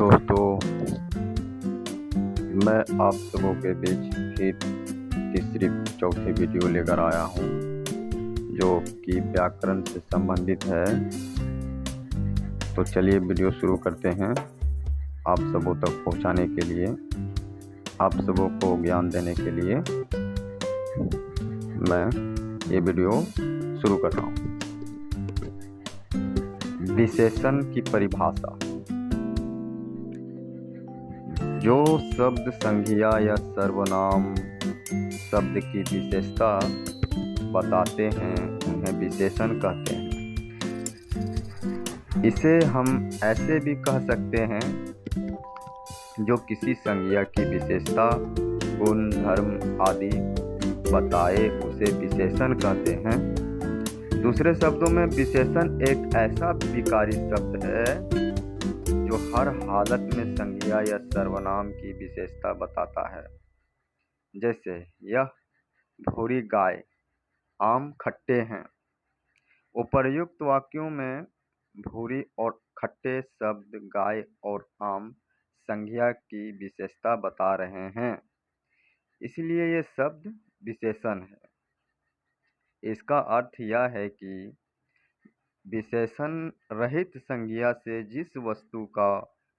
दोस्तों, मैं आप सबों के बीच फिर तीसरी चौथी वीडियो लेकर आया हूँ जो कि व्याकरण से संबंधित है। तो चलिए वीडियो शुरू करते हैं। आप सबों तक पहुँचाने के लिए, आप सबों को ज्ञान देने के लिए मैं ये वीडियो शुरू कर रहा हूँ। विशेषण की परिभाषा। जो शब्द संज्ञा या सर्वनाम शब्द की विशेषता बताते हैं उन्हें विशेषण कहते हैं। इसे हम ऐसे भी कह सकते हैं जो किसी संज्ञा की विशेषता, गुण, धर्म आदि बताए उसे विशेषण कहते हैं। दूसरे शब्दों में विशेषण एक ऐसा विकारी शब्द है जो हर हालत में संज्ञा या सर्वनाम की विशेषता बताता है। जैसे यह भूरी गाय, आम खट्टे हैं। उपर्युक्त वाक्यों में भूरी और खट्टे शब्द गाय और आम संज्ञा की विशेषता बता रहे हैं, इसलिए ये शब्द विशेषण है। इसका अर्थ यह है कि विशेषण रहित संज्ञा से जिस वस्तु का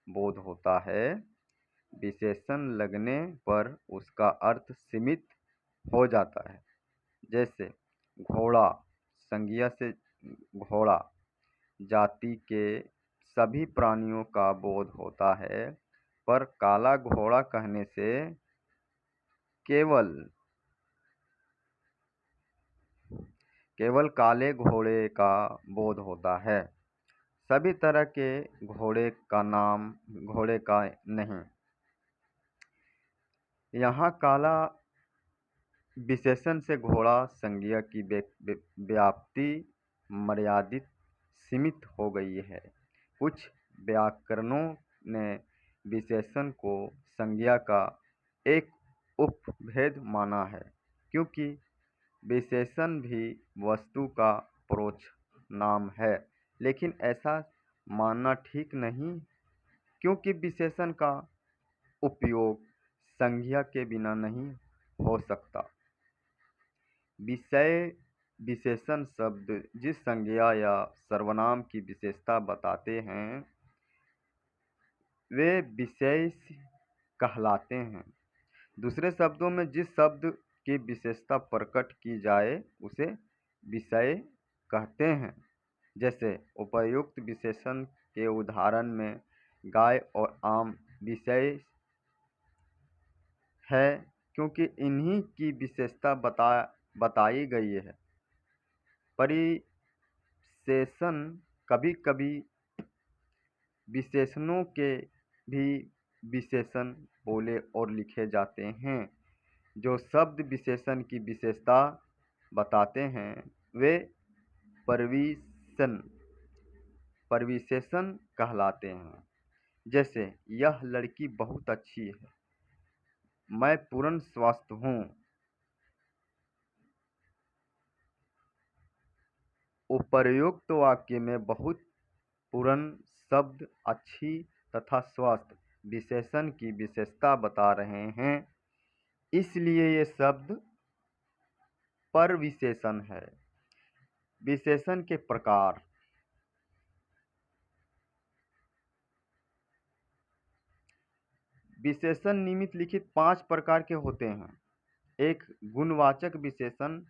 बोध होता है, विशेषण लगने पर उसका अर्थ सीमित हो जाता है। जैसे घोड़ा, संज्ञा से घोड़ा जाति के सभी प्राणियों का बोध होता है, पर काला घोड़ा कहने से केवल काले घोड़े का बोध होता है, सभी तरह के घोड़े का नाम घोड़े का नहीं। यहाँ काला विशेषण से घोड़ा संज्ञा की व्याप्ति मर्यादित सीमित हो गई है। कुछ व्याकरणों ने विशेषण को संज्ञा का एक उपभेद माना है, क्योंकि विशेषण भी वस्तु का परोक्ष नाम है। लेकिन ऐसा मानना ठीक नहीं, क्योंकि विशेषण का उपयोग संज्ञा के बिना नहीं हो सकता। विषय विशेषण शब्द जिस संज्ञा या सर्वनाम की विशेषता बताते हैं वे विशेष कहलाते हैं। दूसरे शब्दों में जिस शब्द की विशेषता प्रकट की जाए उसे विषय कहते हैं। जैसे उपर्युक्त विशेषण के उदाहरण में गाय और आम विषय है, क्योंकि इन्हीं की विशेषता बताई गई है। परिशेषण कभी कभी विशेषणों के भी विशेषण बोले और लिखे जाते हैं। जो शब्द विशेषण की विशेषता बताते हैं वे परिविशेषण कहलाते हैं। जैसे यह लड़की बहुत अच्छी है, मैं पूर्ण स्वस्थ हूँ। उपर्युक्त वाक्य में बहुत, पूर्ण शब्द अच्छी तथा स्वस्थ विशेषण की विशेषता बता रहे हैं, इसलिए ये शब्द परविशेषण है। विशेषण के प्रकार। विशेषण निम्नलिखित 5 प्रकार के होते हैं। एक, गुणवाचक विशेषण,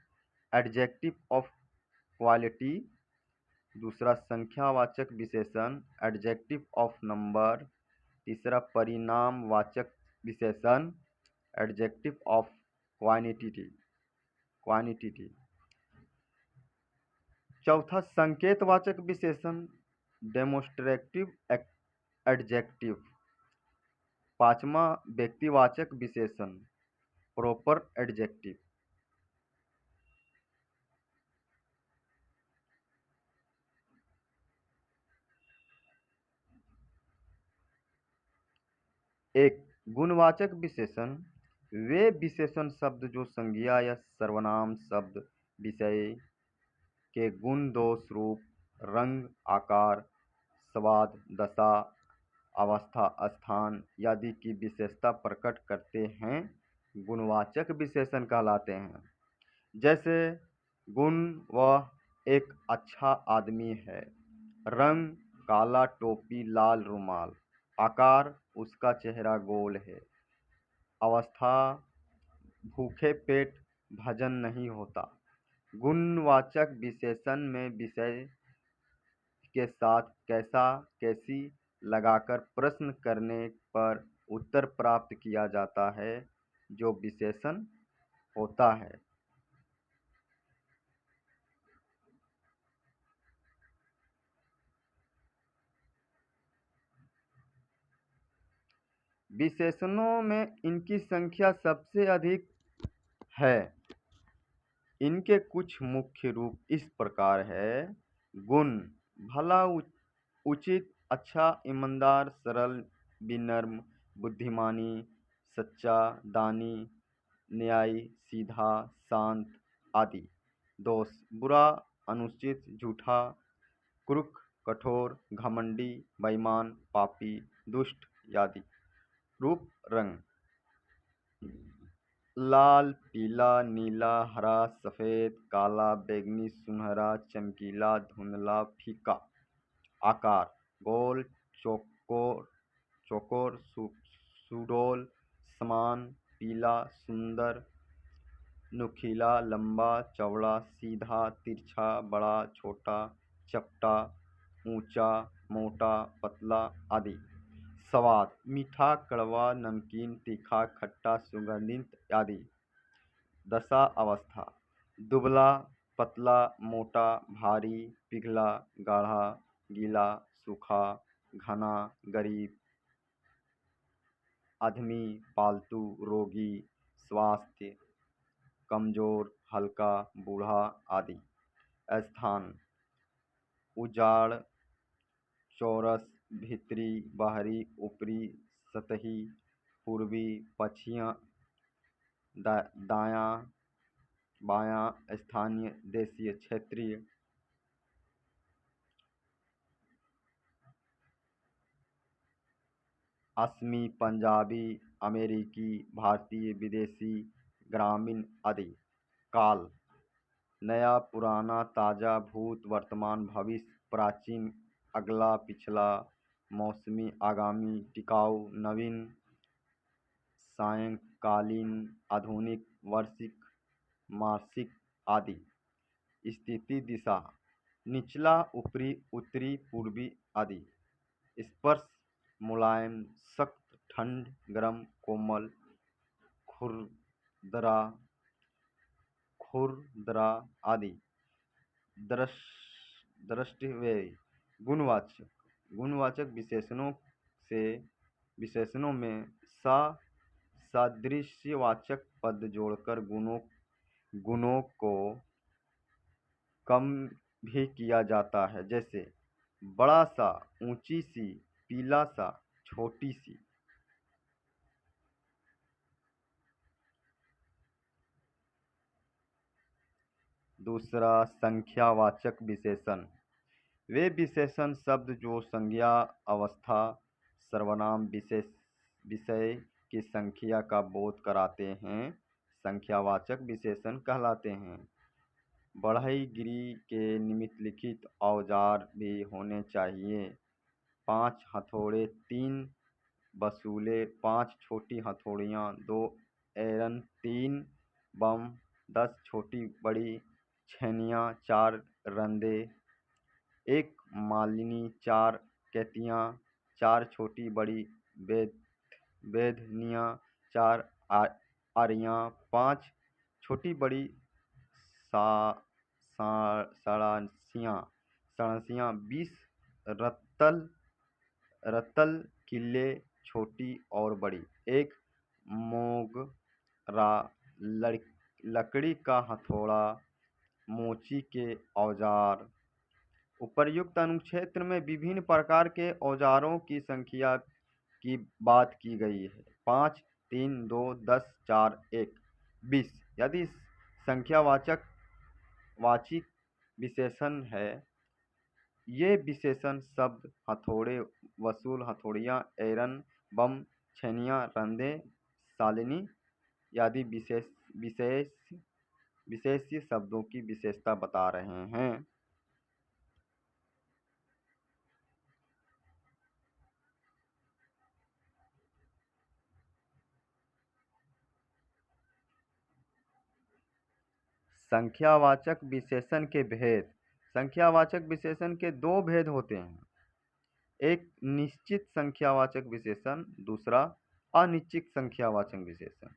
एडजेक्टिव ऑफ क्वालिटी। दूसरा, संख्यावाचक विशेषण, एडजेक्टिव ऑफ नंबर। तीसरा, परिणामवाचक विशेषण, एडजेक्टिव ऑफ क्वांटिटी। चौथा, संकेतवाचक विशेषण, डेमोन्स्ट्रेटिव एडजेक्टिव। पांचवा, व्यक्तिवाचक विशेषण, प्रॉपर एडजेक्टिव। एक, गुणवाचक विशेषण वे विशेषण शब्द जो संज्ञा या सर्वनाम शब्द विषय के गुण, दोष, रूप, रंग, आकार, स्वाद, दशा अवस्था, स्थान आदि की विशेषता प्रकट करते हैं गुणवाचक विशेषण कहलाते हैं। जैसे गुण, वह एक अच्छा आदमी है। रंग, काला टोपी लाल रुमाल। आकार, उसका चेहरा गोल है। अवस्था, भूखे पेट भजन नहीं होता। गुणवाचक विशेषण में विषय के साथ कैसा कैसी लगाकर प्रश्न करने पर उत्तर प्राप्त किया जाता है जो विशेषण होता है। विशेषणों में इनकी संख्या सबसे अधिक है। इनके कुछ मुख्य रूप इस प्रकार है। गुण, भला, उचित, अच्छा, ईमानदार, सरल, विनम्र, बुद्धिमानी, सच्चा, दानी, न्यायी, सीधा, शांत आदि। दोष, बुरा, अनुचित, झूठा, क्रूर, कठोर, घमंडी, बेईमान, पापी, दुष्ट आदि। रूप, रंग, लाल, पीला, नीला, हरा, सफ़ेद, काला, बैंगनी, सुनहरा, चमकीला, धुंधला, फीका। आकार, गोल, चौकोर, चौकोर, सुडौल, समान, पीला, सुंदर, नुकीला, लंबा, चौड़ा, सीधा, तिरछा, बड़ा, छोटा, चपटा, ऊंचा, मोटा, पतला आदि। स्वाद, मीठा, कड़वा, नमकीन, तीखा, खट्टा, सुगंधित आदि। दशा अवस्था, दुबला, पतला, मोटा, भारी, पिघला, गाढ़ा, गीला, सूखा, घना, गरीब, आदमी, पालतू, रोगी, स्वास्थ्य, कमजोर, हल्का, बूढ़ा आदि। स्थान, उजाड़, चौरस, भीतरी, बाहरी, ऊपरी, सतही, पूर्वी, पश्चिम, दायां, बायां, स्थानीय, देशीय, क्षेत्रीय। असमी, पंजाबी, अमेरिकी, भारतीय, विदेशी, ग्रामीण आदि। काल, नया, पुराना, ताजा, भूत, वर्तमान, भविष्य, प्राचीन, अगला, पिछला, मौसमी, आगामी, टिकाऊ, नवीन, सायंकालीन, आधुनिक, वार्षिक, मासिक आदि। स्थिति, दिशा, निचला, ऊपरी, उत्तरी, पूर्वी आदि। स्पर्श, मुलायम, सख्त, ठंड, गर्म, कोमल, खुरदरा, खुरदरा आदि। दृष्टिव्यय, गुणवाचक, गुणवाचक विशेषणों में सादृश्यवाचक पद जोड़कर गुणों को कम भी किया जाता है। जैसे बड़ा सा, ऊंची सी, पीला सा, छोटी सी। दूसरा, संख्यावाचक विशेषण। वे विशेषण शब्द जो संज्ञा, अवस्था, सर्वनाम, विषय की संख्या का बोध कराते हैं संख्यावाचक विशेषण कहलाते हैं। बढ़ईगिरी के निम्नलिखित औजार भी होने चाहिए। 5 हथौड़े, 3 बसूले, 5 छोटी हथौड़ियाँ, 2 एरन, 3 बम, 10 छोटी बड़ी छेनियाँ, 4 रंदे, 1 मालिनी, 4 कैतियाँ, 4 छोटी बड़ी बेधनियाँ, 4 आरियाँ, 5 छोटी बड़ी सड़सियाँ, 20 रत्तल किले, छोटी और बड़ी, 1 मोगरा, लकड़ी का हथौड़ा, मोची के औजार। उपर्युक्त अनुच्छेद में विभिन्न प्रकार के औजारों की संख्या की बात की गई है। 5, 3, 2, 10, 4, 1, 20। यदि संख्यावाचक वाचिक विशेषण है ये विशेषण शब्द हथौड़े, वसूल, हथौड़ियाँ, एरन, बम, छैनियाँ, रंधे, शालिनी आदि विशेष्य शब्दों की विशेषता बता रहे हैं। संख्यावाचक विशेषण के भेद। संख्यावाचक विशेषण के दो भेद होते हैं, एक निश्चित संख्यावाचक विशेषण, दूसरा अनिश्चित संख्यावाचक विशेषण।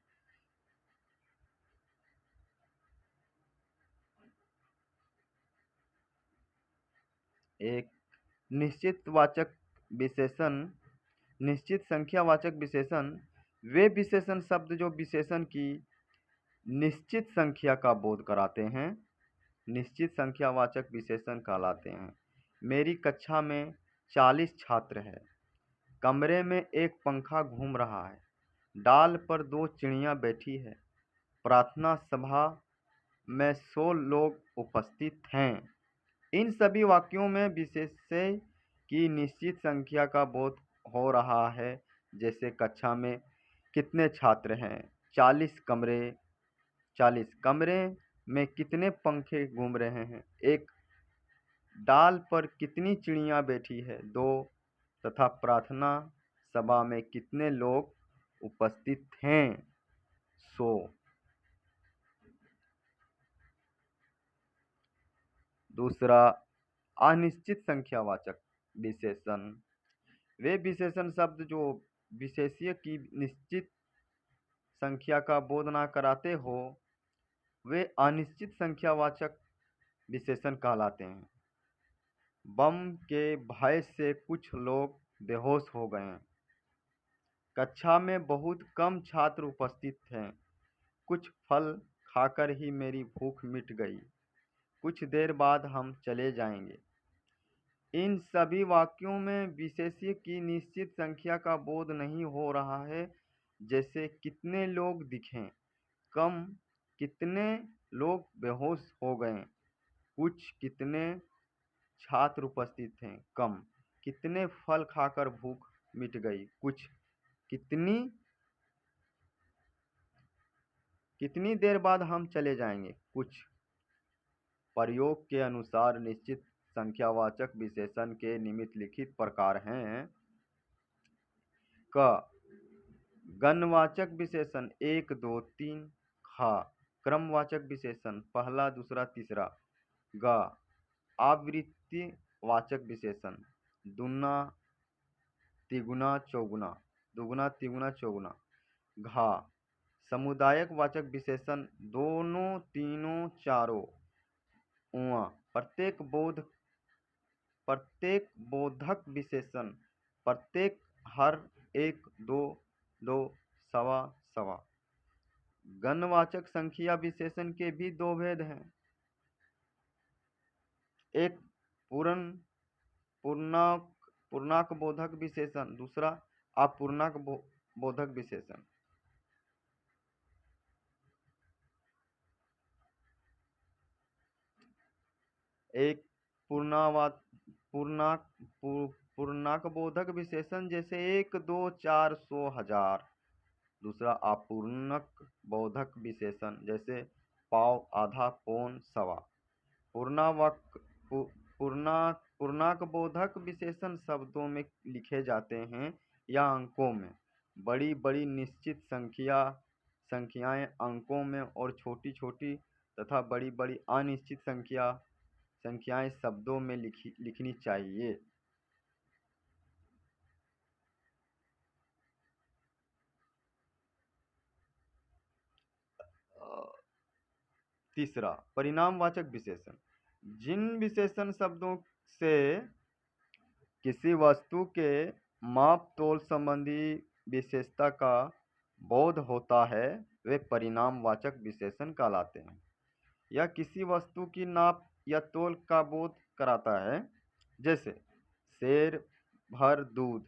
एक निश्चितवाचक विशेषण, निश्चित संख्यावाचक विशेषण वे विशेषण शब्द जो विशेषण की निश्चित संख्या का बोध कराते हैं, निश्चित संख्यावाचक विशेषण कहलाते हैं। मेरी कक्षा में 40 छात्र हैं। कमरे में एक पंखा घूम रहा है। डाल पर 2 चिड़ियाँ बैठी है। प्रार्थना सभा में 100 लोग उपस्थित हैं। इन सभी वाक्यों में विशेष्य की निश्चित संख्या का बोध हो रहा है। जैसे कक्षा में कितने छात्र हैं, 40 कमरे में कितने पंखे घूम रहे हैं, एक डाल पर कितनी चिड़ियाँ बैठी है, 2, तथा प्रार्थना सभा में कितने लोग उपस्थित हैं, 100। दूसरा अनिश्चित संख्यावाचक विशेषण वे विशेषण शब्द जो विशेष्य की निश्चित संख्या का बोध न कराते हो, वे अनिश्चित संख्यावाचक विशेषण कहलाते हैं। बम के भय से कुछ लोग बेहोश हो गए। कक्षा में बहुत कम छात्र उपस्थित हैं। कुछ फल खाकर ही मेरी भूख मिट गई। कुछ देर बाद हम चले जाएंगे। इन सभी वाक्यों में विशेष्य की निश्चित संख्या का बोध नहीं हो रहा है। जैसे कितने लोग दिखे, कम, कितने लोग बेहोश हो गए, कुछ, कितने छात्र उपस्थित हैं, कम, कितने फल खाकर भूख मिट गई, कुछ, कितनी देर बाद हम चले जाएंगे, कुछ। प्रयोग के अनुसार निश्चित संख्यावाचक विशेषण के निम्नलिखित प्रकार हैं। क गणवाचक विशेषण 1, 2, 3। ख क्रमवाचक विशेषण पहला, दूसरा, तीसरा। ग आवृत्तिवाचक विशेषण दुना, तिगुना, चौगुना, दुगुना, तिगुना, चौगुना। घ समुदायक वाचक विशेषण दोनों, तीनों, चारों। उआ प्रत्येक बोधक विशेषण प्रत्येक, हर, एक, दो, दो, सवा, सवा। गणवाचक संख्या विशेषण के भी दो भेद हैं, एक पूर्णांक बोधक विशेषण, दूसरा अपूर्णांक बोधक विशेषण। एक पूर्णांक बोधक विशेषण जैसे 1, 2, 4, 100, 1000। दूसरा अपूर्णांक बोधक विशेषण जैसे पाव, आधा, पौन, सवा। पूर्णांक बोधक विशेषण शब्दों में लिखे जाते हैं या अंकों में। बड़ी बड़ी निश्चित संख्याएं अंकों में और छोटी छोटी तथा बड़ी बड़ी अनिश्चित संख्याएं शब्दों में लिखनी चाहिए। तीसरा परिणामवाचक विशेषण जिन विशेषण शब्दों से किसी वस्तु के माप तोल संबंधी विशेषता का बोध होता है, वे परिणामवाचक विशेषण कहलाते हैं। यह किसी वस्तु की नाप या तोल का बोध कराता है। जैसे शेर भर दूध,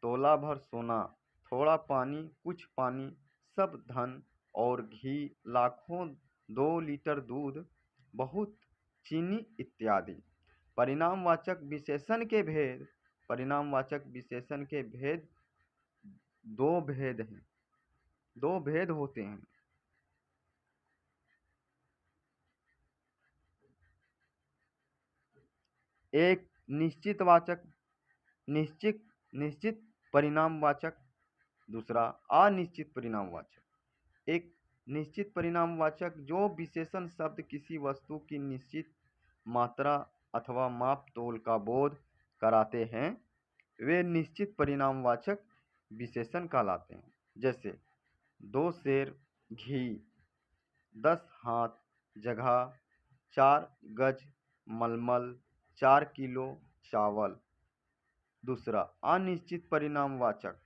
तोला भर सोना, थोड़ा पानी, कुछ पानी, सब धन और घी, लाखों, 2 लीटर दूध, बहुत चीनी इत्यादि। परिणामवाचक विशेषण के भेद, परिणामवाचक विशेषण के भेद दो भेद हैं, दो भेद होते हैं। एक निश्चित निश्चित परिणामवाचक, दूसरा अनिश्चित परिणामवाचक। एक निश्चित परिणामवाचक जो विशेषण शब्द किसी वस्तु की निश्चित मात्रा अथवा माप तोल का बोध कराते हैं, वे निश्चित परिणामवाचक विशेषण कहलाते हैं। जैसे 2 सेर घी, 10 हाथ जगह, 4 गज मलमल, 4 किलो चावल। दूसरा अनिश्चित परिणामवाचक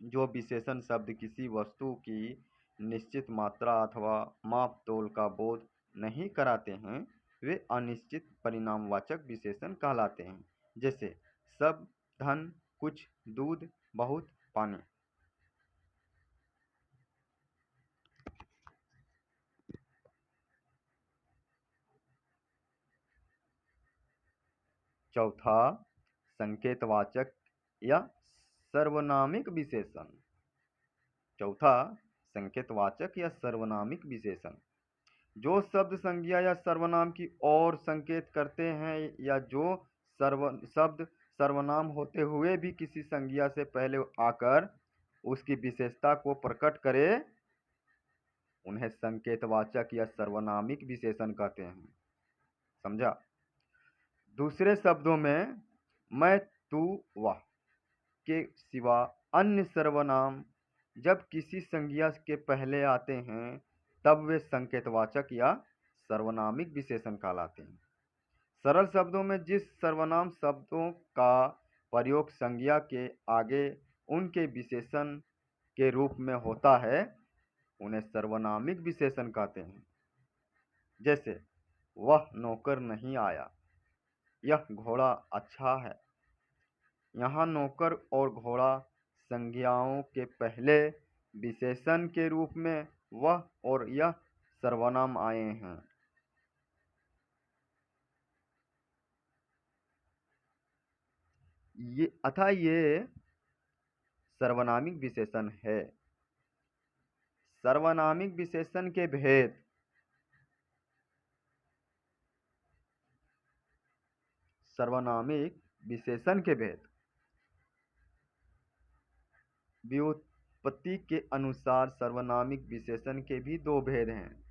जो विशेषण शब्द किसी वस्तु की निश्चित मात्रा अथवा माप तोल का बोध नहीं कराते हैं, वे अनिश्चित परिणामवाचक विशेषण कहलाते हैं। जैसे सब, धन, कुछ, दूध, बहुत, पानी। चौथा संकेतवाचक या सर्वनामिक विशेषण। चौथा संकेतवाचक या सर्वनामिक विशेषण जो शब्द संज्ञा या सर्वनाम की ओर संकेत करते हैं या जो शब्द सर्वनाम होते हुए भी किसी संज्ञा से पहले आकर उसकी विशेषता को प्रकट करे, उन्हें संकेतवाचक या सर्वनामिक विशेषण कहते हैं। समझा? दूसरे शब्दों में मैं, तू, वह के सिवा अन्य सर्वनाम जब किसी संज्ञा के पहले आते हैं तब वे संकेतवाचक या सर्वनामिक विशेषण कहलाते हैं। सरल शब्दों में जिस सर्वनाम शब्दों का प्रयोग संज्ञा के आगे उनके विशेषण के रूप में होता है, उन्हें सर्वनामिक विशेषण कहते हैं। जैसे वह नौकर नहीं आया, यह घोड़ा अच्छा है। यहाँ नौकर और घोड़ा संज्ञाओं के पहले विशेषण के रूप में वह और यह सर्वनाम आए हैं। ये सर्वनामिक विशेषण है। सर्वनामिक विशेषण के भेद। सर्वनामिक विशेषण के भेद व्युत्पत्ति के अनुसार सर्वनामिक विशेषण के भी दो भेद हैं।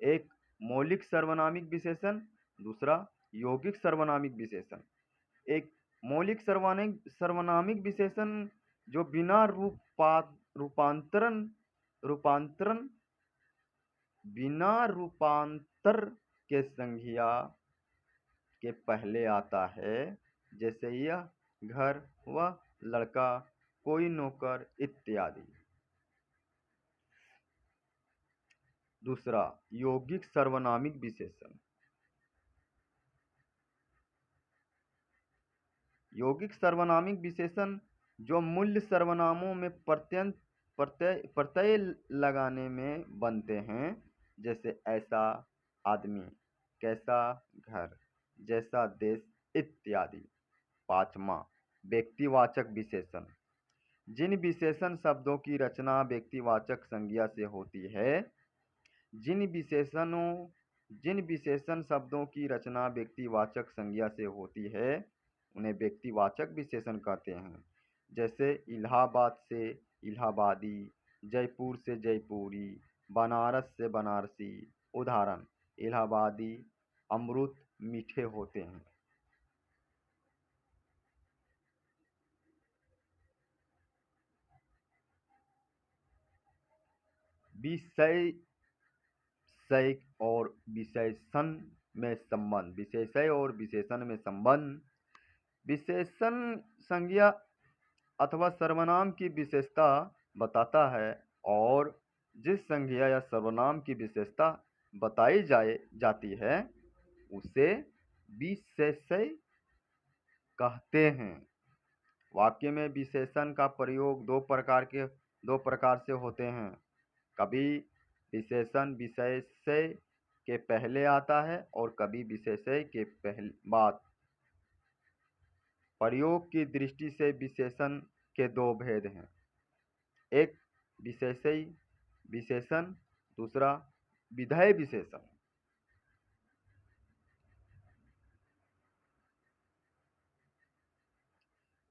एक मौलिक सर्वनामिक विशेषण, दूसरा यौगिक सर्वनामिक विशेषण। एक मौलिक सर्वनामिक विशेषण जो बिना रूपांतर के संज्ञा के पहले आता है, जैसे यह घर, वह लड़का, कोई नौकर इत्यादि। दूसरा यौगिक सर्वनामिक विशेषण। यौगिक सर्वनामिक विशेषण जो मूल्य सर्वनामों में प्रत्यय लगाने में बनते हैं, जैसे ऐसा आदमी, कैसा घर, जैसा देश इत्यादि। पांचवा व्यक्तिवाचक विशेषण। जिन विशेषण शब्दों की रचना व्यक्तिवाचक संज्ञा से होती है, जिन विशेषण शब्दों की रचना व्यक्तिवाचक संज्ञा से होती है, उन्हें व्यक्तिवाचक विशेषण कहते हैं। जैसे इलाहाबाद से इलाहाबादी, जयपुर से जयपुरी, बनारस से बनारसी। उदाहरण, इलाहाबादी अमृत मीठे होते हैं। विशेषय और विशेषण में संबंध। विशेषय और विशेषण में संबंध। विशेषण संज्ञा अथवा सर्वनाम की विशेषता बताता है और जिस संज्ञा या सर्वनाम की विशेषता बताई जाती है उसे विशेषय कहते हैं। वाक्य में विशेषण का प्रयोग दो प्रकार से होते हैं। कभी विशेषण विशेष्य के पहले आता है और कभी विशेषण के बाद। प्रयोग की दृष्टि से विशेषण के दो भेद हैं, एक विशेषी विशेषण, दूसरा विधेय विशेषण।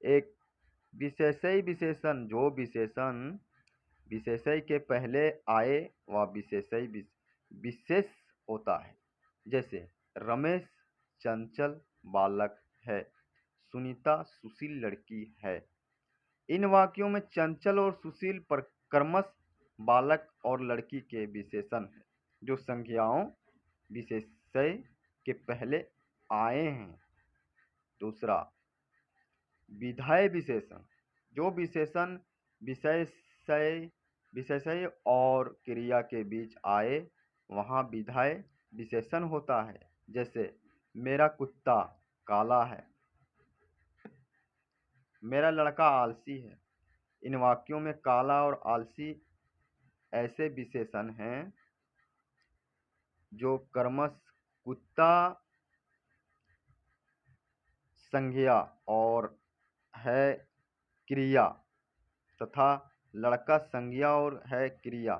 एक विशेषी विशेषण जो विशेषण विशेषण के पहले आए वह विशेषी विशेष होता है। जैसे रमेश चंचल बालक है, सुनीता सुशील लड़की है। इन वाक्यों में चंचल और सुशील पर क्रमश बालक और लड़की के विशेषण है जो संज्ञाओं विशेषण के पहले आए हैं। दूसरा विधेय विशेषण, जो विशेषण विशेषण और क्रिया के बीच आए वहाँ विधेय विशेषण होता है। जैसे मेरा कुत्ता काला है, मेरा लड़का आलसी है। इन वाक्यों में काला और आलसी ऐसे विशेषण हैं जो क्रमश कुत्ता संज्ञा और है क्रिया तथा लड़का संज्ञा और है क्रिया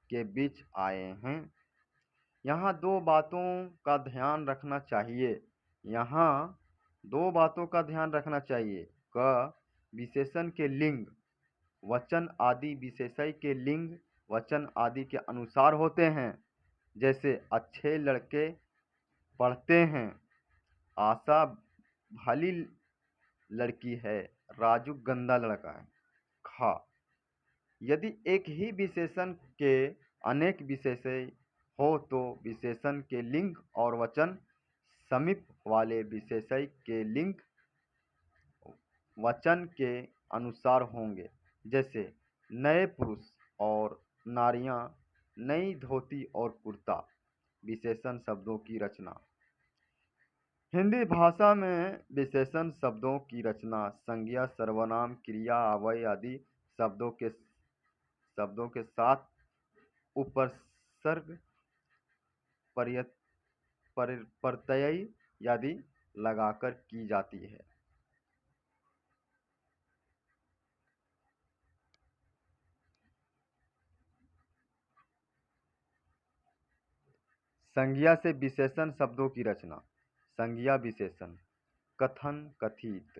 के बीच आए हैं। यहाँ दो बातों का ध्यान रखना चाहिए। क विशेषण के लिंग वचन आदि विशेषण के लिंग वचन आदि के अनुसार होते हैं। जैसे अच्छे लड़के पढ़ते हैं, आशा भली लड़की है, राजू गंदा लड़का है। खा यदि एक ही विशेषण के अनेक विशेषण हो तो विशेषण के लिंग और वचन समीप वाले विशेषण के लिंग वचन के अनुसार होंगे। जैसे नए पुरुष और नारियां, नई धोती और कुर्ता। विशेषण शब्दों की रचना। हिंदी भाषा में विशेषण शब्दों की रचना संज्ञा, सर्वनाम, क्रिया, अव्यय आदि शब्दों के साथ उपसर्ग, प्रत्यय आदि लगाकर की जाती है। संज्ञा से विशेषण शब्दों की रचना। संज्ञा विशेषण कथन, कथित,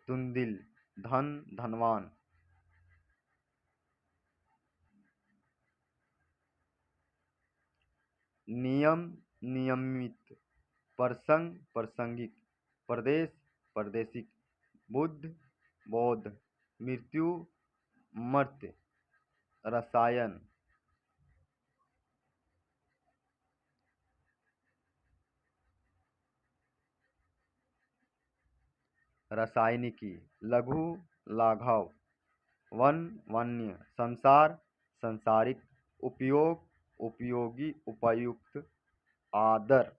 तुंदिल, धन, धनवान। नियम, नियमित, प्रसंग, प्रासंगिक, प्रदेश, प्रादेशिक, बुद्ध, बौद्ध, मृत्यु, मर्त्य, रसायन। रासायनिकी, लघु, लाघव, वन, वन्य, संसार, संसारिक, उपयोग, उपयोगी, उपयुक्त, आदर।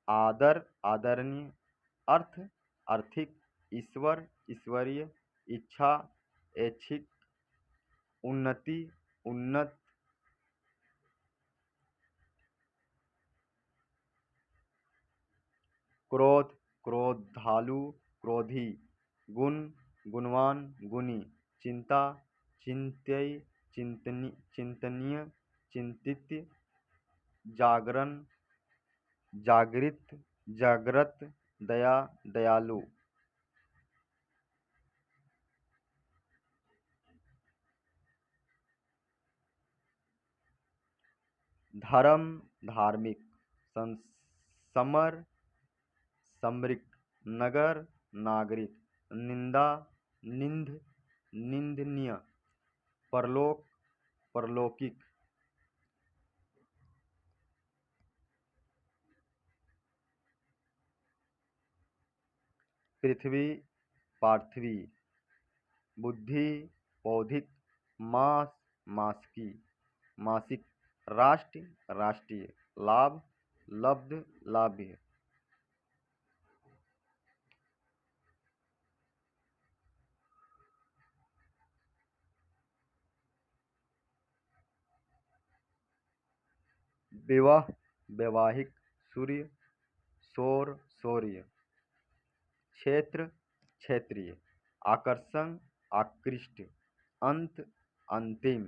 आदर, आदरणीय, अर्थ, आर्थिक, ईश्वर, ईश्वरीय, इच्छा, ऐच्छिक, उन्नति, उन्नत। क्रोध, क्रोधालु, क्रोधी, गुण, गुणवान, गुणी, चिंता, चिंत्य, चिंतनीय, चिंतित, जागरण, जागृत, जागृत, दया, दयालु। धर्म, धार्मिक, समर, समरिक, नगर, नागरिक, निंदा, निंद, निंदनीय, परलोक, परलौकिक। पृथ्वी, पार्थिवी, बुद्धि, बौद्धिक, मास, मासिकी, मासिक, राष्ट्र, राष्ट्रीय, लाभ, लब्ध, लाभ्य। विवाह वैवाहिक, सूर्य सौर सौर्य, क्षेत्र क्षेत्रीय, आकर्षण आकृष्ट, अंत अंतिम।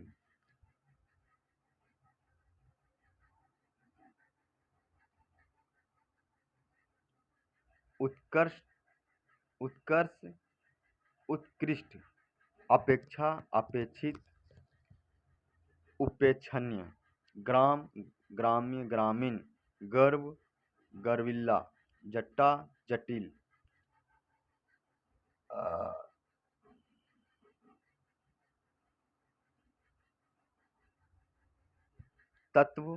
उत्कर्ष उत्कर्ष, उत्कृष्ट, अपेक्षा अपेक्षित, उपेक्षणीय, ग्राम ग्राम्य ग्रामीण, गर्व गर्विल्ला, जट्टा जटिल। तत्व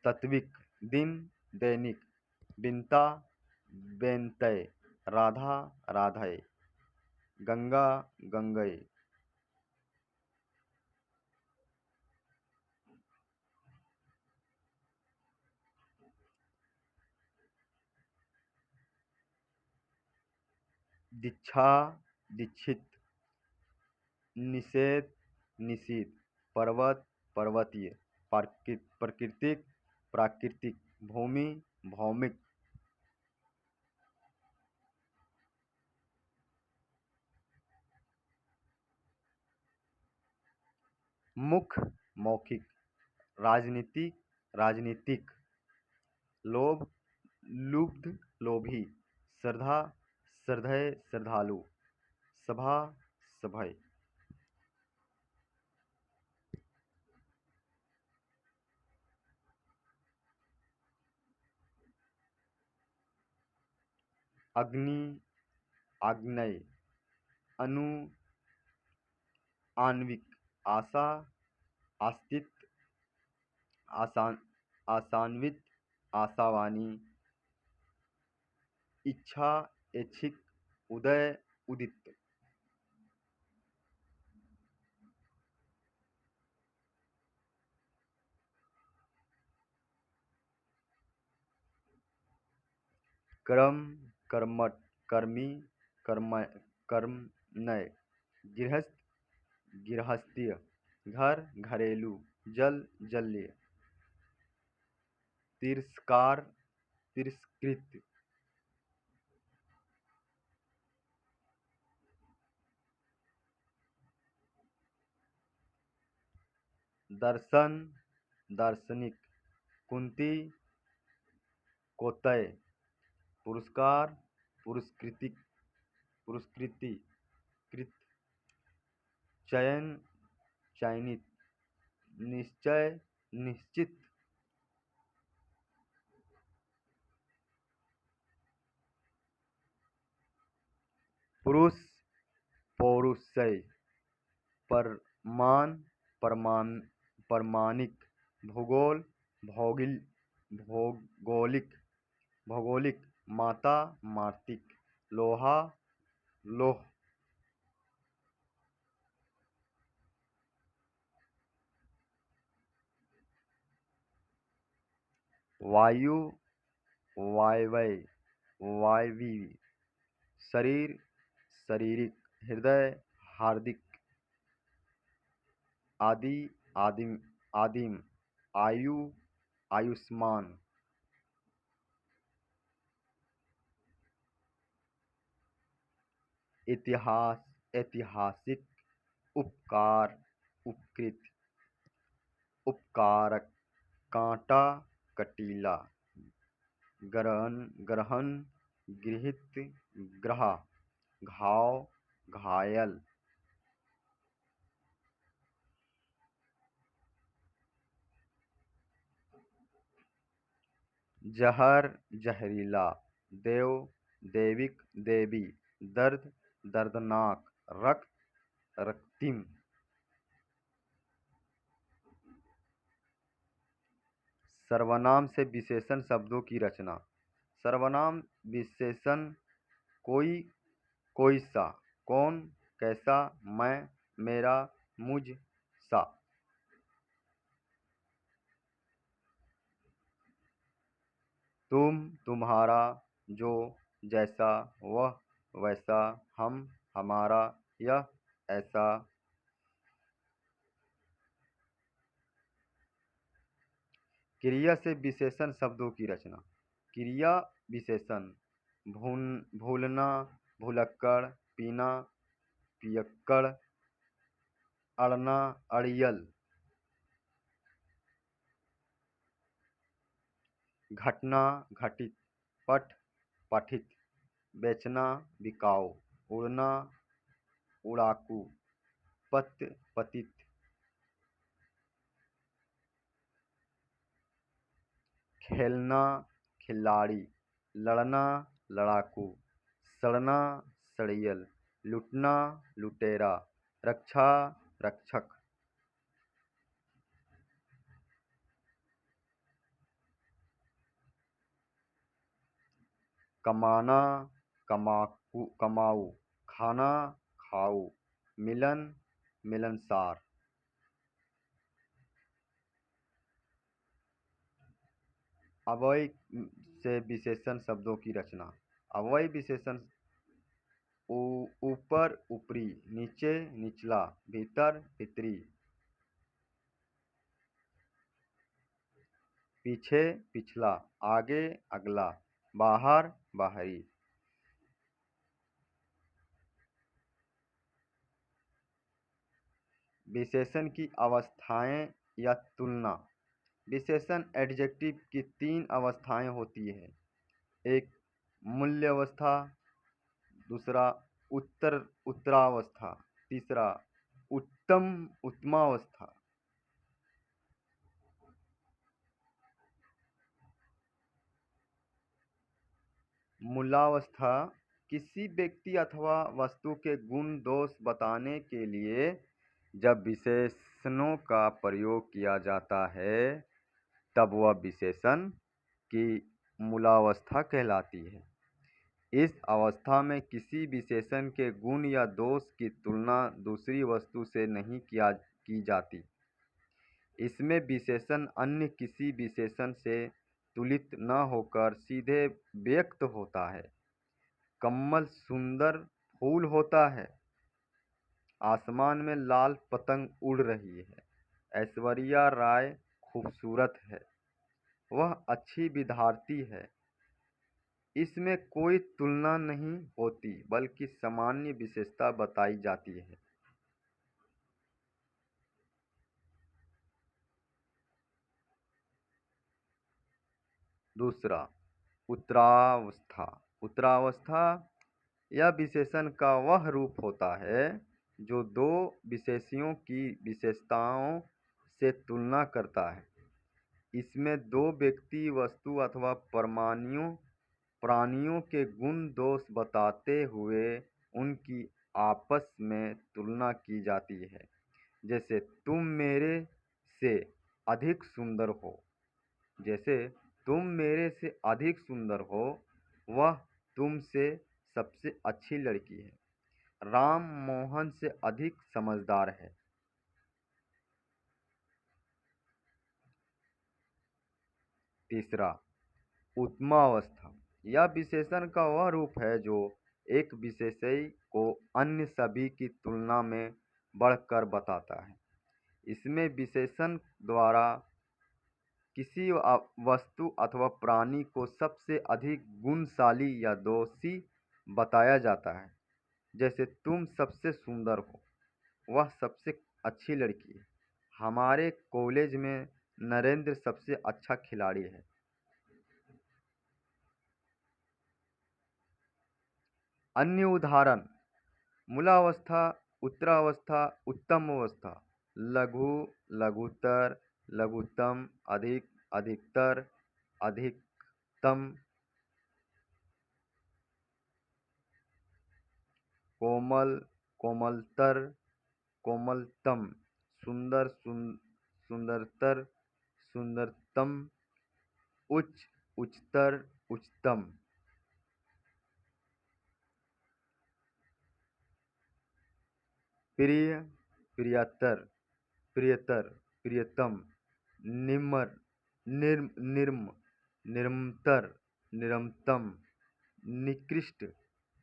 तत्विक, दिन दैनिक, बिनता बेनतय, राधा राधय, गंगा गंगय। दीक्षा दीक्षित, निषेध निषिद्ध, पर्वत पर्वतीय, प्राकृतिक प्राकृतिक, भूमि भौमिक। मुख मौखिक, राजनीतिक राजनीतिक, लोभ लुब्ध लोभी, श्रद्धा श्रद्धेय श्रद्धालु, सभा सभय। अग्नि आग्नेय, अनु आणविक, आशा आस्तिक, आसान आशान्वित, आशावानी, इच्छा ऐच्छिक, उदय उदित। कर्म कर्मठ, कर्मी कर्म कर्मण्य, गृहस्थ गृहस्थ्य, घर घरेलू, जल जल्य, तिरस्कार तिरस्कृत। दर्शन दार्शनिक, कुंती कोतय, पुरस्कार पुरस्कृति पुरस्कृति कृत, चयन चयनित, निश्चय निश्चित। पुरुष पौरुषय, परमान परमान परमाणिक, भूगोल भौगिल भौगोलिक भौगोलिक, माता मार्तिक, लोहा लोह। वायु वायवय वायवी, शरीर शारीरिक, हृदय हार्दिक, आदि आदिम आदिम, आयु आयुष्मान। इतिहास ऐतिहासिक, उपकार उपकृत, उपकारक, कांटा कटीला, ग्रहण ग्रहण, गृहित ग्रहा, घाव घायल। जहर जहरीला, देव देविक देवी, दर्द दर्दनाक, रक्त रक्तिम। सर्वनाम से विशेषण शब्दों की रचना। सर्वनाम विशेषण कोई कोई सा, कौन कैसा, मैं मेरा, मुझ सा। तुम तुम्हारा, जो जैसा, वह वैसा, हम हमारा, यह ऐसा। क्रिया से विशेषण शब्दों की रचना। क्रिया विशेषण: भूलना, भुलक्कड़, पीना, पियक्कड़, अड़ना, अड़ियल। घटना, घटित, पठ, पठित, बेचना, बिकाऊ, उड़ना, उड़ाकू, पत्य, पतित। खेलना, खिलाड़ी, लड़ना, लड़ाकू, सड़ना, सड़ियल, लुटना, लुटेरा, रक्षा, रक्षक। कमाना, कमाऊ, खाना, खाऊ, मिलन, मिलनसार। अव्यय से विशेषण शब्दों की रचना। अव्यय विशेषण: ऊपर, ऊपरी, नीचे, निचला, भीतर, भीतरी, पीछे, पिछला, आगे, अगला, बाहर, बाहरी। विशेषण की अवस्थाएं या तुलना। विशेषण एडजेक्टिव की 3 अवस्थाएं होती है। एक, मूल्य अवस्था, दूसरा उत्तरावस्था, तीसरा उत्तमावस्था। मूलावस्था: किसी व्यक्ति अथवा वस्तु के गुण दोष बताने के लिए जब विशेषणों का प्रयोग किया जाता है तब वह विशेषण की मूलावस्था कहलाती है। इस अवस्था में किसी विशेषण के गुण या दोष की तुलना दूसरी वस्तु से नहीं की जाती। इसमें विशेषण अन्य किसी विशेषण से तुलित न होकर सीधे व्यक्त होता है। कमल सुंदर फूल होता है। आसमान में लाल पतंग उड़ रही है। ऐश्वर्या राय खूबसूरत है। वह अच्छी विद्यार्थी है। इसमें कोई तुलना नहीं होती बल्कि सामान्य विशेषता बताई जाती है। दूसरा, उत्तरावस्था। उत्तरावस्था यह विशेषण का वह रूप होता है जो दो विशेषणों की विशेषताओं से तुलना करता है। इसमें दो व्यक्ति, वस्तु अथवा प्राणियों के गुण दोष बताते हुए उनकी आपस में तुलना की जाती है। जैसे तुम मेरे से अधिक सुंदर हो। जैसे तुम मेरे से अधिक सुंदर हो, वह तुमसे सबसे अच्छी लड़की है। राम मोहन से अधिक समझदार है। तीसरा, उत्तमावस्था। यह विशेषण का वह रूप है जो एक विशेषण को अन्य सभी की तुलना में बढ़कर बताता है। इसमें विशेषण द्वारा किसी वस्तु अथवा प्राणी को सबसे अधिक गुणशाली या दोषी बताया जाता है। जैसे तुम सबसे सुंदर हो, वह सबसे अच्छी लड़की है। हमारे कॉलेज में नरेंद्र सबसे अच्छा खिलाड़ी है। अन्य उदाहरण: मूलावस्था, उत्तरावस्था, उत्तम अवस्था, लघु, लघुतर, लघुत्तम, अधिक, अधिकतर, अधिकतम, कोमल, कोमलतर, कोमलतम, सुंदर, सुंदरतर, सुंदरतम, उच्च, उच्चतर, उच्चतम। प्रिय, प्रियतर, प्रियतर, प्रियतम, निम्र, निर्म, निर्मतर, निरमतम, निकृष्ट,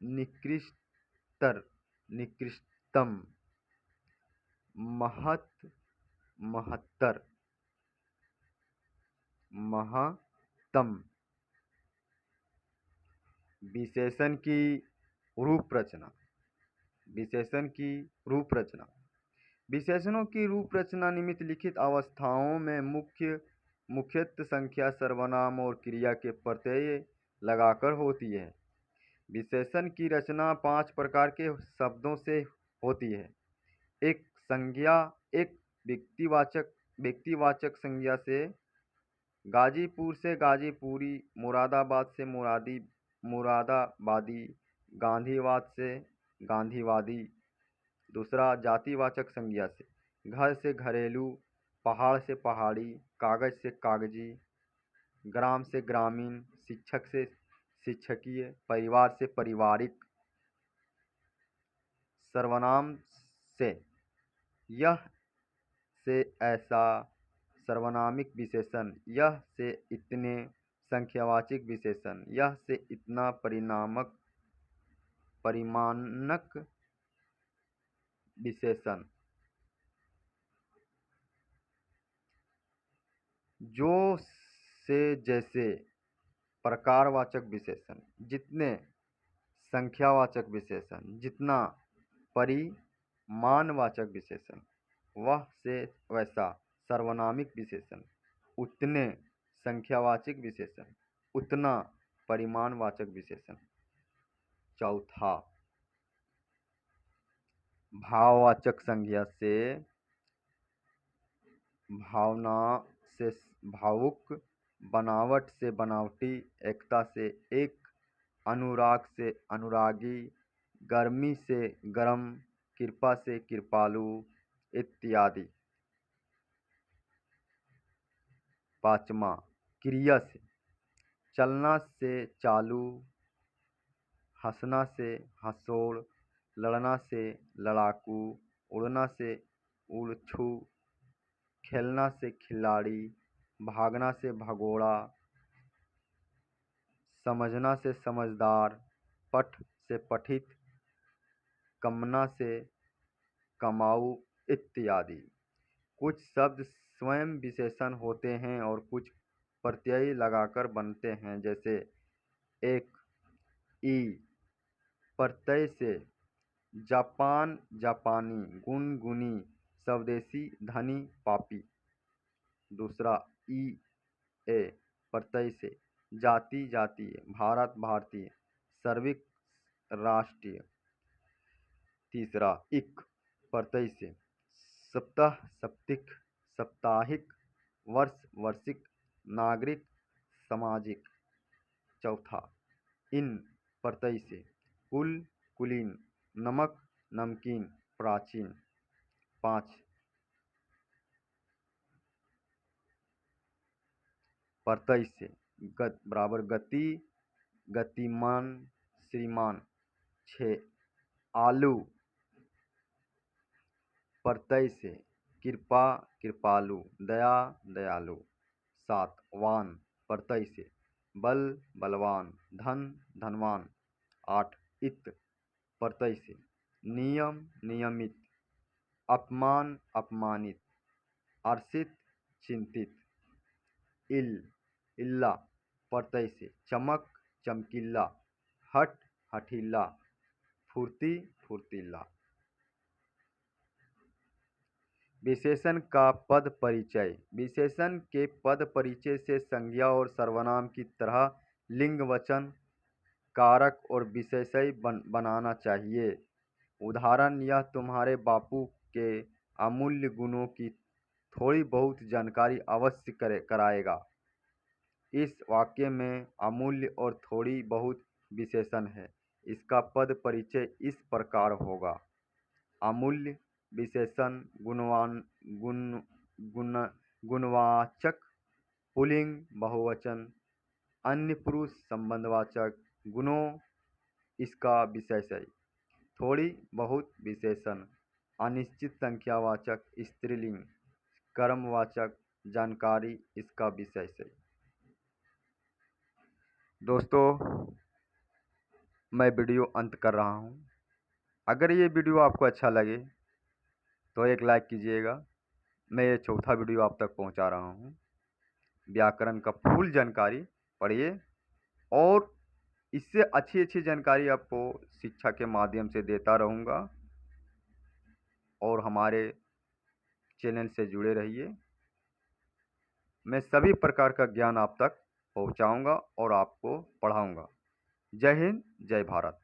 निकृष्टतर, निकृष्टतम, महत, महत्तर, महत्तम। विशेषण की रूप रचना। विशेषण की रूप रचना। विशेषणों की रूप रचना निम्नलिखित अवस्थाओं में मुख्यतः संख्या, सर्वनाम और क्रिया के प्रत्यय लगाकर होती है। विशेषण की रचना 5 प्रकार के शब्दों से होती है। एक संज्ञा, एक व्यक्तिवाचक संज्ञा से, गाजीपुर से गाजीपुरी, मुरादाबाद से मुरादाबादी, गांधीवाद से गांधीवादी। दूसरा जातिवाचक संज्ञा से घरेलू, पहाड़ से पहाड़ी, कागज से कागजी, ग्राम से ग्रामीण, शिक्षक से शिक्षकीय, परिवार से पारिवारिक। सर्वनाम से यह से ऐसा, सर्वनामिक विशेषण यह से इतने, संख्यावाचक विशेषण यह से इतना, परिमाणक विशेषण जो से जैसे, प्रकारवाचक विशेषण जितने, संख्यावाचक विशेषण जितना, परिमाणवाचक विशेषण वह से वैसा, सर्वनामिक विशेषण उतने, संख्यावाचक विशेषण उतना, परिमाणवाचक विशेषण। चौथा, भाववाचक संज्ञा से, भावना से भावुक, बनावट से बनावटी, एकता से एक, अनुराग से अनुरागी, गर्मी से गर्म, कृपा से कृपालु इत्यादि। पाँचवा, क्रिया से, चलना से चालू, हंसना से हंसोड़, लड़ना से लड़ाकू, उड़ना से उड़छू, खेलना से खिलाड़ी, भागना से भगोड़ा, समझना से समझदार, पठ से पठित, कमना से कमाऊ इत्यादि। कुछ शब्द स्वयं विशेषण होते हैं और कुछ प्रत्यय लगाकर बनते हैं। जैसे एक, ई प्रत्यय से, जापान जापानी, गुनगुनी, स्वदेशी, धनी, पापी। दूसरा, ई ए प्रत्यय से, जाति जातीय, भारत भारतीय, सर्विक राष्ट्रीय। तीसरा, इक प्रत्यय से, सप्ताह सप्तिक, साप्ताहिक, वर्ष वर्षिक, नागरिक, सामाजिक। चौथा, इन प्रत्यय से, कुल कुलीन, नमक नमकीन, प्राचीन। 5, प्रत्यय से, बराबर गति, गतिमान, श्रीमान। 6, आलू प्रत्यय से, कृपा कृपालु, दया दयालु। 7, वान प्रत्यय से, बल बलवान, धन धनवान। 8, इत प्रत्यय से, नियम नियमित, अपमान अपमानित, अर्षित चिंतित। इल इल्ला प्रत्यय से, चमक चमकीला, हठ हठीला, फुर्ती फुर्तीला। विशेषण का पद परिचय। विशेषण के पद परिचय से संज्ञा और सर्वनाम की तरह लिंग, वचन, कारक और विशेषण बनाना चाहिए। उदाहरण, यह तुम्हारे बापू के अमूल्य गुणों की थोड़ी बहुत जानकारी अवश्य कराएगा। इस वाक्य में अमूल्य और थोड़ी बहुत विशेषण है। इसका पद परिचय इस प्रकार होगा। अमूल्य विशेषण गुणवाचक, पुल्लिंग बहुवचन, अन्य पुरुष संबंधवाचक। गुणों इसका विशेषण, थोड़ी बहुत विशेषण, अनिश्चित संख्यावाचक, स्त्रीलिंग, कर्मवाचक, जानकारी इसका विशेषण। दोस्तों, मैं वीडियो अंत कर रहा हूँ। अगर ये वीडियो आपको अच्छा लगे तो एक लाइक कीजिएगा। मैं ये चौथा वीडियो आप तक पहुँचा रहा हूँ। व्याकरण का फुल जानकारी पढ़िए और इससे अच्छी अच्छी जानकारी आपको शिक्षा के माध्यम से देता रहूँगा और हमारे चैनल से जुड़े रहिए। मैं सभी प्रकार का ज्ञान आप तक पहुँचाऊँगा और आपको पढ़ाऊँगा। जय हिंद, जय भारत।